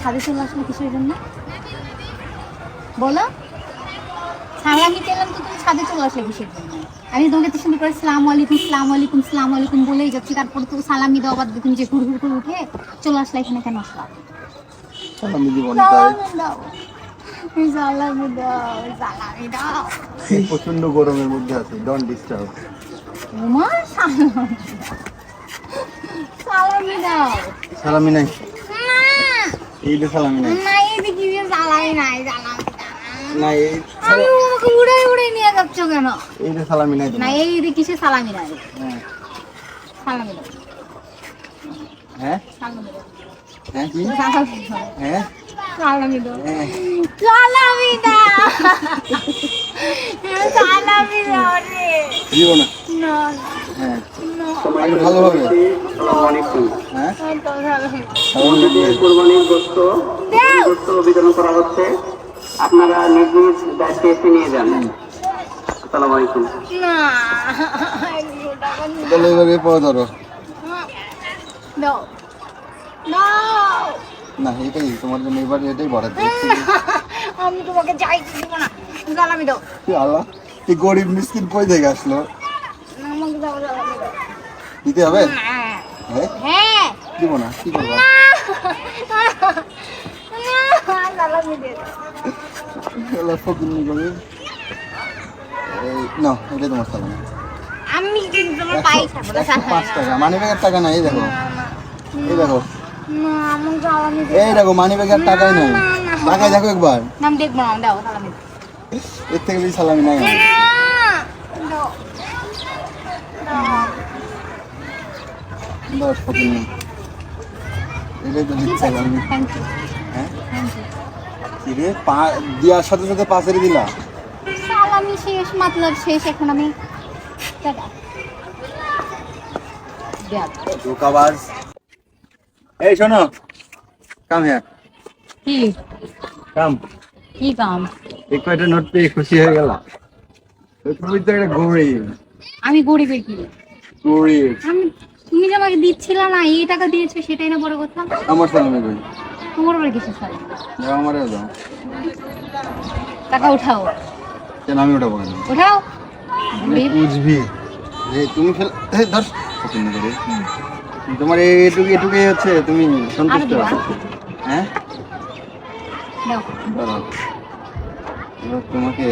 ছাদে চলে আসলে কিসের জন্য বলো? সালামি পেলাম তো তুমি ছাদে চলে আসলে কিসের জন্য? আমি তোমাকে তো সুন্দর করে সালাম আলাইকুম সালাম আলাইকুম সালাম আলাইকুম বলেই যাচ্ছি, তারপর তো সালামি দাও বাদ দিয়ে তুমি যে হুড় হুড় করে উঠে চলে আসলে এখানে কেন আসলা? সালামি দিব না তাই। সালামি দাও সালামি দাও। প্রচন্ড গরমের মধ্যে আছে, ডোন্ট ডিস্টার্ব। ওমা সালামি দাও। সালামি নাই, এই যে সালামি নাই। না এই কি সালামি নাই, সালামি না এই আমি তোমাকে উড়ে উড়ে নিয়ে যাচ্ছ কেন? এই যে সালামি নাই না তোমার। এই যে কিসে সালামি নাই? হ্যাঁ সালামি দাও হ্যাঁ সালামি দাও হ্যাঁ কি সালামি দাও হ্যাঁ সালামি দাও হ্যাঁ সালামি দাও সালামি দাও রে। দিব না। না হ্যাঁ না আগে ভালোভাবে। হ্যাঁ সালামি দিয়ে কোরবানির গোশত বিতরণ করা হচ্ছে, আপনারা নিজ নিজ দায়িত্বে এসে নিয়ে যান। আসসালামু আলাইকুম। না তাহলে এভাবে পাওয়া ধরো। দাও দাও না এটাই তোমার জন্য, এবার এটাই বরাদ্দ। আমি তোমাকে চাইতে দিব না, সালামি দাও আল্লাহ, এই গরিব মিসকিন কই থেকে আসলো? আমাকে দাও সালামি দাও। দিতে হবে? হ্যাঁ হ্যাঁ হ্যাঁ দিব না, কি করবো? সালামি দে দাও। আল্লাহ ফকিন্নি গরিব। এই নাও, এটাই তোমার সালামি। আমি কিন্তু তোমার পাই খাবো না, 105 টাকা, মানি ব্যাগের টাকা নাই। এই দেখো, এই দেখো, না আমাকে সালামি দে এই দেখো, মানি ব্যাগের টাকাই নাই। টাকায় দেখো একবার, নাম দেখবো না, দাও সালামি দাও। এর থেকে বেশি সালামি নাই আমার। দাও দাও। দশ ফকিন্নি, এটাই তো দিচ্ছে সালামি। থ্যাংক ইউ হ্যাঁ থ্যাংক ইউ। কি রে, দেওয়ার সাথে সাথে পাশেরই দিলা? সালামি শেষ, মতলব শেষ, এখন আমি টাটা দেয়া। ধোকাবাজ। এই শোনো, কাম হিয়ার, কি কাম। কি কাম? এই কয়টা নোট পেয়ে খুশি হয়ে গেল? তুমি তো একটা গরিব। আমি গরিবের কি? গরিব। আমি তুমি যে আমাকে দিচ্ছিলা না, এই টাকা দিয়েছো সেটাই না বড় কথা। আমার সালামি কই? তোমার উপরে কিছু সালামি দাও, আমারও দাও। টাকা উঠাও কেন আমি ওটা বলি? উঠাও। গরিব। বুঝবি যে তুমি ফেল, এই ধর পছন্দ করে। তোমার এটুকুই হচ্ছে, তুমি সন্তুষ্ট? আরো দিবা? হ্যাঁ দাও দাঁড়াও, এবার তোমাকে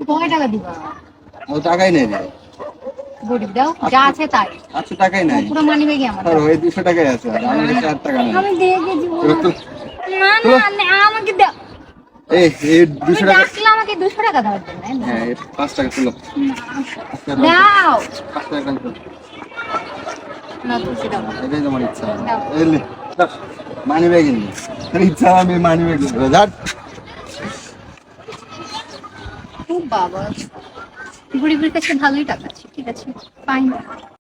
কয় টাকা দিবা? ও টাকাই নেই রে। গরিব দাও, যা আছে তাই। আচ্ছা টাকাই নাই। পুরো মানি ব্যাগে আমার। আর ওই 200 টাকাই আছে, আর আমার কাছে 8 টাকা নেই। আমি দেখে দিব এবার তো না না না, আমাকে দাও। এই তুমি 200 টাকা। ডাকলে আমাকে 200 টাকা দেওয়ার জন্য, তাই না? হ্যাঁ 5 টাকা তুলো। দাও 5 টাকা তুলো। না তুমি দাও। এটাই তোমার ইচ্ছা। দাও। এই লে, দাও। মানি ব্যাগ নিয়ে তোর ইচ্ছা, আমি মানি ব্যাগ নিয়ে যাক। ও বাবা, গরিবের কাছে ভালোই টাকা আছে, ঠিক আছে ফাইন।